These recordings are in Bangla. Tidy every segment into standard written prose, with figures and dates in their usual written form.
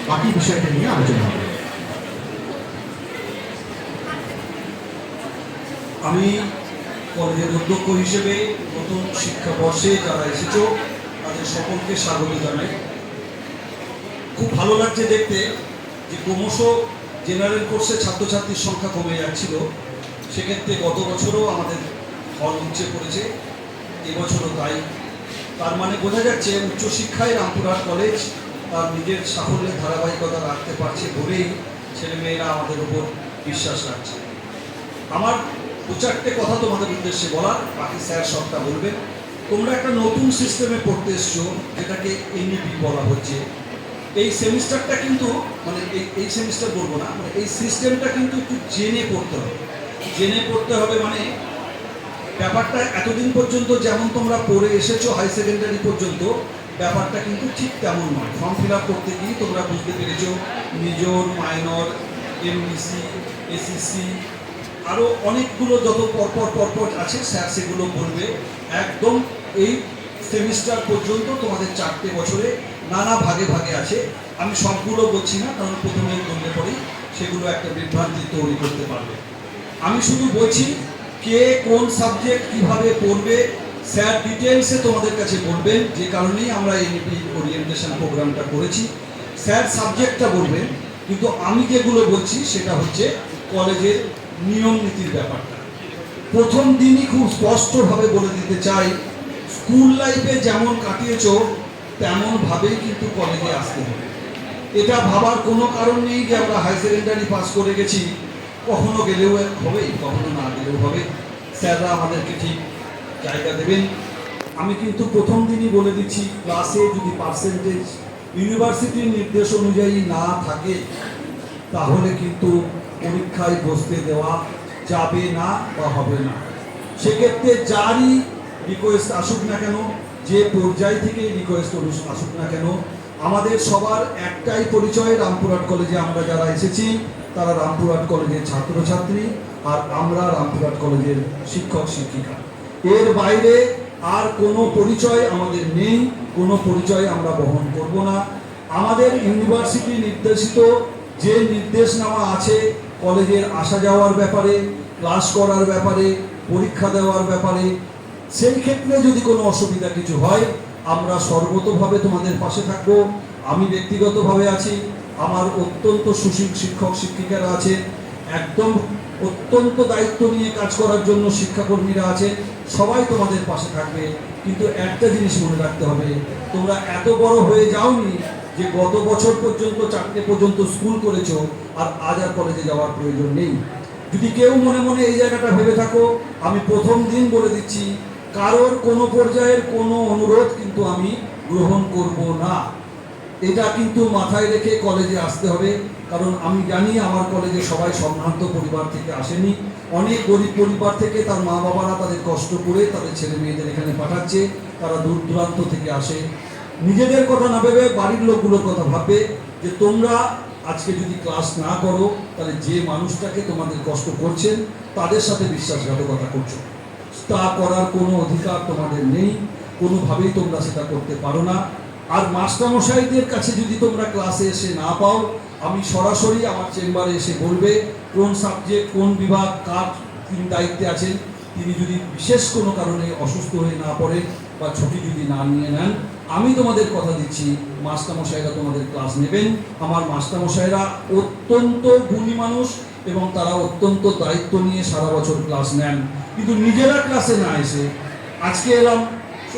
বাকি বিষয়টা নিয়ে আলোচনা হবে। আমি কলেজের অধ্যক্ষ হিসেবে নতুন শিক্ষাবর্ষে যারা এসেছো তাদের সকলকে স্বাগত জানাই। খুব ভালো লাগছে দেখতে যে ক্রমশ জেনারেল কোর্সে ছাত্রছাত্রীর সংখ্যা কমে যাচ্ছিল। সেক্ষেত্রে গত বছরও আমাদের হল উচ্চে পড়েছে, এবছরও তাই। তার মানে বোঝা যাচ্ছে উচ্চশিক্ষায় রামপুরহাট কলেজ তার নিজের সাফল্যের ধারাবাহিকতা রাখতে পারছে বলেই ছেলেমেয়েরা আমাদের উপর বিশ্বাস রাখছে। আমার দু চারটে কথা তোমাদের উদ্দেশ্যে বলার, বাকি স্যার সবটা বলবেন। তোমরা একটা নতুন সিস্টেমে পড়তে এসছো, যেটাকে এনইপি বলা হচ্ছে। এই সেমিস্টারটা কিন্তু মানে এই সেমিস্টার বলবো না, মানে এই সিস্টেমটা কিন্তু একটু জেনে পড়তে হবে। জেনে পড়তে হবে মানে ব্যাপারটা এতদিন পর্যন্ত যেমন তোমরা পড়ে এসেছো হাই সেকেন্ডারি পর্যন্ত, ব্যাপারটা কিন্তু ঠিক তেমন নয়। ফর্ম ফিল আপ করতে গিয়ে তোমরা বুঝতে পেরেছো মেজর, মাইনর, এমবিসি, এসিসি, আরও অনেকগুলো যত পরপর আছে স্যার সেগুলো বলবে। একদম এই সেমিস্টার পর্যন্ত তোমাদের 4টে বছরে নানা ভাগে ভাগে আছে। আমি সবগুলো বলছি না, কারণ প্রথমে বললে পরেই সেগুলো একটা বিভ্রান্তি তৈরি করতে পারবে। আমি শুধু বলছি কে কোন সাবজেক্ট কিভাবে পড়বে স্যার ডিটেলসে তোমাদের কাছে বলবেন, যে কারণেই আমরা এনইপি ওরিয়েন্টেশন প্রোগ্রামটা করেছি। স্যার সাবজেক্টটা বলবেন, কিন্তু আমি যেগুলো বলছি সেটা হচ্ছে কলেজের নিয়ম নীতির ব্যাপারটা। প্রথম দিনই খুব স্পষ্টভাবে বলে দিতে চাই, স্কুল লাইফে যেমন কাটিয়েছো তেমনভাবেই কিন্তু কলেজে আসতে হবে। এটা ভাবার কোনো কারণ নেই যে আমরা হাই সেকেন্ডারি পাস করে গেছি, কখনো গেলেও হবেই, কখনো না গেলেও হবে। স্যাররা আমাদেরকে ঠিক জায়গা দেবেন। আমি কিন্তু প্রথম দিনই বলে দিচ্ছি, ক্লাসে যদি পার্সেন্টেজ ইউনিভার্সিটির নির্দেশ অনুযায়ী না থাকে তাহলে কিন্তু পরীক্ষায় বসতে দেওয়া যাবে না বা হবে না। সেক্ষেত্রে যারই রিকোয়েস্ট আসুক না কেন, যে পর্যায় থেকে রিকোয়েস্ট আসুক না কেন, আমাদের সবার একটাই পরিচয়, রামপুরহাট কলেজে আমরা যারা এসেছি তারা রামপুরহাট কলেজের ছাত্রছাত্রী, আর আমরা রামপুরহাট কলেজের শিক্ষক শিক্ষিকা। এর বাইরে আর কোনো পরিচয় আমাদের নেই, কোনো পরিচয় আমরা বহন করব না। আমাদের ইউনিভার্সিটি নির্দেশিত যে নির্দেশনামা আছে কলেজের আসা যাওয়ার ব্যাপারে, ক্লাস করার ব্যাপারে, পরীক্ষা দেওয়ার ব্যাপারে, সেই ক্ষেত্রে যদি কোনো অসুবিধা কিছু হয় আমরা সর্বতোভাবে তোমাদের পাশে থাকবো। আমি ব্যক্তিগতভাবে আছি, আমার অত্যন্ত সুশীল শিক্ষক শিক্ষিকারা আছে, একদম অত্যন্ত দায়িত্ব নিয়ে কাজ করার জন্য শিক্ষাকর্মীরা আছে, সবাই তোমাদের পাশে থাকবে। কিন্তু একটা জিনিস মনে রাখতে হবে, তোমরা এত বড় হয়ে যাওনি যে গত বছর পর্যন্ত 4টে পর্যন্ত স্কুল করেছো আর আজ আর কলেজে যাওয়ার প্রয়োজন নেই। যদি কেউ মনে মনে এই জায়গাটা ভেবে থাকো, আমি প্রথম দিন বলে দিচ্ছি, কারোর কোনো পর্যায়ের কোনো অনুরোধ কিন্তু আমি গ্রহণ করব না। এটা কিন্তু মাথায় রেখে কলেজে আসতে হবে। কারণ আমি জানি আমার কলেজে সবাই সম্ভ্রান্ত পরিবার থেকে আসেনি, অনেক গরিব পরিবার থেকে তার মা বাবারা তাদের কষ্ট করে তাদের ছেলে মেয়েদের এখানে পাঠাচ্ছে, তারা দূর দূরান্ত থেকে আসে। নিজেদের কথা না ভেবে বাড়ির লোকগুলোর কথা ভাববে যে তোমরা আজকে যদি ক্লাস না করো তাহলে যে মানুষটাকে তোমাদের কষ্ট করছেন তাদের সাথে বিশ্বাসঘাতকতা করছো। তা করার কোনো অধিকার তোমাদের নেই, কোনোভাবেই তোমরা সেটা করতে পারো না। আর মাস্টারমশাইদের কাছে যদি তোমরা ক্লাসে এসে না পাও, আমি সরাসরি আমার চেম্বারে এসে বলবে কোন সাবজেক্ট কোন বিভাগ কার তিনি দায়িত্বে আছেন। তিনি যদি বিশেষ কোনো কারণে অসুস্থ হয়ে না পড়েন বা ছুটি যদি না নিয়ে নেন, আমি তোমাদের কথা দিচ্ছি মাস্টারমশাইরা তোমাদের ক্লাস নেবেন। আমার মাস্টারমশাইরা অত্যন্ত গুণী মানুষ এবং তারা অত্যন্ত দায়িত্ব নিয়ে সারা বছর ক্লাস নেন। কিন্তু নিজেরা ক্লাসে না এসে আজকে এলাম,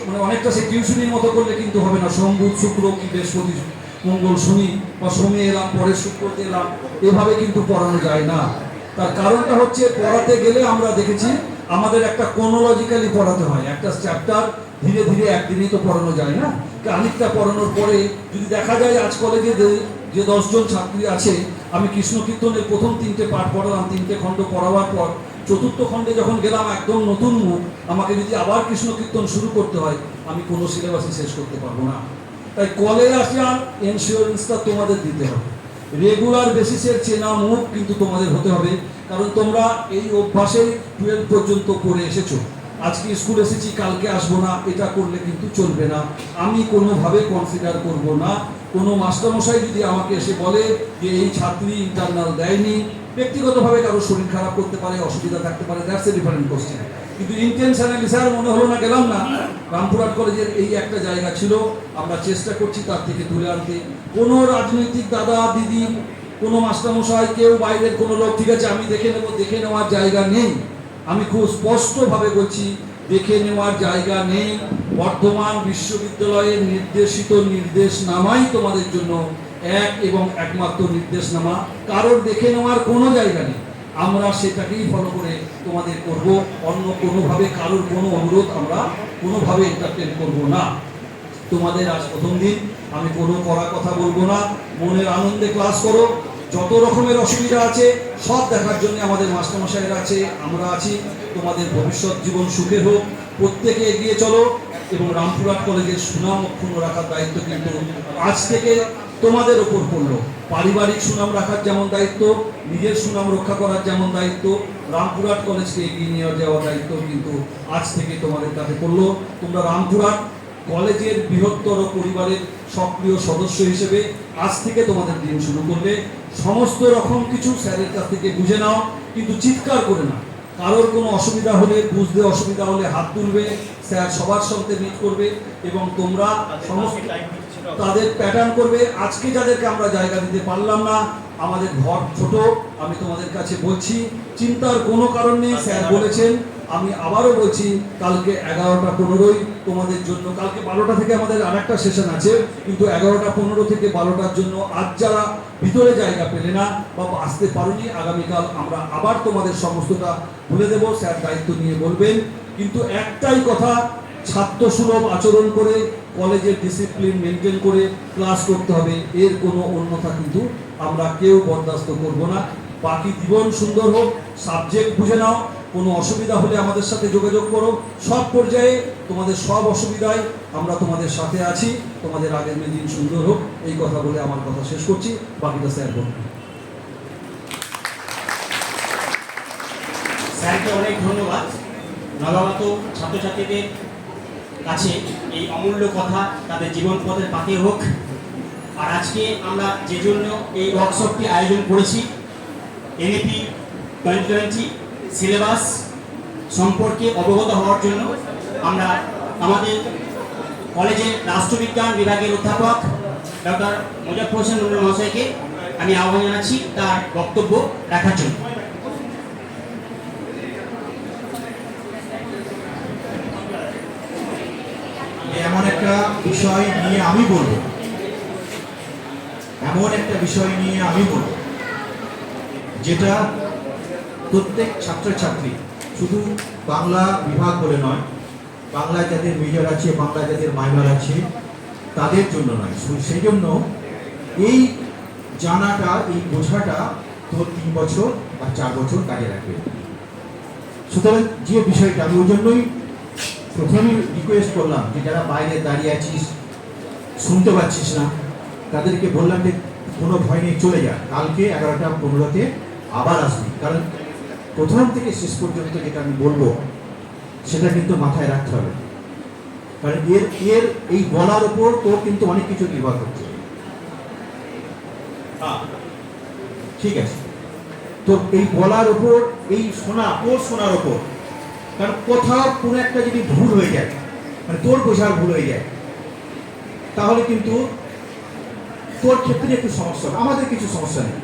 মানে অনেকটা সে টিউশনির মতো করলে কিন্তু হবে না। সোম বুধ শুক্র কি বৃহস্পতি মঙ্গল শনি, বা সোমে এলাম পরের শুক্রতে এলাম, এভাবে কিন্তু পড়ানো যায় না। তার কারণটা হচ্ছে পড়াতে গেলে আমরা দেখেছি আমাদের একটা ক্রোনোলজিক্যালি পড়াতে হয়। একটা চ্যাপ্টার ধীরে ধীরে একদিনই তো পড়ানো যায় না। খানিকটা পড়ানোর পরে যদি দেখা যায় আজ কলেজে যে 10 জন ছাত্রী আছে, আমি কৃষ্ণ কীর্তনের প্রথম 3টে পাঠ পড়ালাম, 3টে খণ্ড পড়াবার পর চতুর্থ খণ্ডে যখন গেলাম একদম নতুন মুখ, আমাকে যদি আবার কৃষ্ণ কীর্তন শুরু করতে হয় আমি কোনো সিলেবাসই শেষ করতে পারবো না। তাই কলেজ আসার ইন্স্যুরেন্সটা তোমাদের দিতে হবে, রেগুলার বেসিসের চেনা মুখ কিন্তু তোমাদের হতে হবে। কারণ তোমরা এই অভ্যাসে 12 পর্যন্ত পড়ে এসেছো। আজকে স্কুল এসেছি কালকে আসবো না, এটা করলে কিন্তু চলবে না। আমি কোনোভাবে কনসিডার করব না কোনো মাস্টারমশাই যদি আমাকে এসে বলে যে এই ছাত্রী ইন্টারনাল দেয়নি, ব্যক্তিগতভাবে কারো শরীর খারাপ করতে পারে, অসুবিধা থাকতে পারে, দ্যাটস এ ডিফারেন্ট কোশ্চেন। কিন্তু ইন্টেনশনালি স্যার মনে হলো না, গেলাম না, রামপুরহাট কলেজের এই একটা জায়গা ছিল, আমরা চেষ্টা করছি তার থেকে তুলে আনতে। কোনো রাজনৈতিক দাদা দিদি, কোনো মাস্টারমশাই, কেউ বাইরের কোনো লোক, ঠিক আছে আমি দেখে নেবো, দেখে নেওয়ার জায়গা নেই। আমি খুব স্পষ্টভাবে বলছি, দেখে নেওয়ার জায়গা নেই। বর্ধমান বিশ্ববিদ্যালয়ের নির্দেশিত নির্দেশনামাই তোমাদের জন্য এক এবং একমাত্র নির্দেশনামা, কারোর দেখে নেওয়ার কোনো জায়গা নেই। আমরা সেটাকেই ফলো করে তোমাদের করব, অন্য কোনোভাবে কারোর কোনো অনুরোধ আমরা কোনোভাবে এন্টারটেন করব না। তোমাদের আজ প্রথম দিন, আমি কোনো কড়া কথা বলবো না, মনের আনন্দে ক্লাস করো। যত রকমের অসুবিধা আছে সব দেখার জন্য আমাদের মাস্টারমশাইরা আছে, আমরা আছি। তোমাদের ভবিষ্যৎ জীবন সুখের হোক, প্রত্যেকে এগিয়ে চলো এবং রামপুরহাট কলেজের সুনাম অক্ষুণ্ণ রাখার দায়িত্ব কিন্তু আজ থেকে তোমাদের ওপর পড়লো। পারিবারিক সুনাম রাখার যেমন দায়িত্ব, নিজের সুনাম রক্ষা করার যেমন দায়িত্ব, রামপুরহাট কলেজকে এগিয়ে নিয়ে যাওয়ার দায়িত্ব কিন্তু আজ থেকে তোমাদের কাছে পড়লো। তোমরা রামপুরহাট কলেজের বৃহত্তর পরিবারের সক্রিয় সদস্য হিসেবে আজ থেকে তোমাদের দিন শুরু করলে সমস্ত রকম কিছু স্যারের কাছ থেকে বুঝে নাও, কিন্তু চিৎকার করে না। কারোর কোনো অসুবিধা হলে, বুঝতে অসুবিধা হলে হাত তুলবে, স্যার সবার সঙ্গে মিট করবে এবং তোমরা সমস্ত তাদের প্যাটার্ন করবে। আজকে যাদেরকে আমরা জায়গা দিতে পারলাম না, আমাদের ঘর ছোট, আমি তোমাদের কাছে বলছি চিন্তার কোনো কারণ নেই। স্যার বলেছেন, আমি আবারও বলছি, কালকে 11টা 15 তোমাদের জন্য, কালকে 12টা থেকে আমাদের আরেকটা সেশন আছে, কিন্তু 11টা 15 থেকে 12টার জন্য আজ যারা ভিতরে জায়গা পেলে না বা আসতে পারোনি, আগামীকাল আমরা আবার তোমাদের সমস্তটা বলে দেবো, স্যার দায়িত্ব নিয়ে বলবেন। কিন্তু একটাই কথা, ছাত্র সুলভ আচরণ করে, কলেজের ডিসিপ্লিন মেনটেন করে ক্লাস করতে হবে, এর কোনো অন্যথা কিন্তু আমরা কেউ বরদাস্ত করব না। বাকি জীবন সুন্দর হোক, সাবজেক্ট বুঝে নাও, কোনো অসুবিধা হলে আমাদের সাথে যোগাযোগ করো। সব পর্যায়ে তোমাদের সব অসুবিধায় আমরা তোমাদের সাথে আছি। তোমাদের আগামী দিন সুন্দর হোক, এই কথা বলে আমার কথা শেষ করছি, বাকিটা স্যার বলবেন। স্যারকে অনেক ধন্যবাদ। নবাগত ছাত্রছাত্রীদের কাছে এই অমূল্য কথা তাদের জীবন পথের পাথেয় হোক। আর আজকে আমরা যে জন্য এই ওয়ার্কশপটি আয়োজন করেছি, এনইপি 2020 সিলেবাস সম্পর্কে অবগত হওয়ার জন্য আমরা আমাদের কলেজের রাষ্ট্রবিজ্ঞান বিভাগের অধ্যাপক ডক্টর মুজাফফর হোসেন নুরুল মহাশয়কে আমি আহ্বান জানাচ্ছি তার বক্তব্য রাখার জন্য। এমন একটা বিষয় নিয়ে আমি বলবো, এমন একটা বিষয় নিয়ে আমি বলবো যেটা প্রত্যেক ছাত্রছাত্রী, শুধু বাংলা বিভাগ বলে নয়, বাংলা যাদের মেজর আছে, বাংলা যাদের মাইনর আছে, তাদের জন্য নয়, সেই জন্য এই জানাটা, এই বোঝাটা তোর 3 বছর বা 4 বছর কাজে লাগবে। সুতরাং যে বিষয়টা, আমি ওই জন্যই প্রথমেই রিকোয়েস্ট করলাম যে যারা বাইরে দাঁড়িয়ে আছিস, শুনতে পাচ্ছিস না, তাদেরকে বললাম যে কোনো ভয় নেই, চলে যা, কালকে 11টা 15 আবার আসবি। কারণ প্রথম থেকে শেষ পর্যন্ত যেটা আমি বলবো সেটা কিন্তু মাথায় রাখতে হবে, কারণ এর এই বলার উপর তোর কিন্তু অনেক কিছু নির্ভর করছে। ঠিক আছে, তোর এই বলার উপর, এই শোনার উপর, কারণ কোথাও কোনো একটা যদি ভুল হয়ে যায়, মানে তোর বোঝার ভুল হয়ে যায়, তাহলে কিন্তু তোর ক্ষেত্রে একটু সমস্যা হবে, আমাদের কিছু সমস্যা নেই।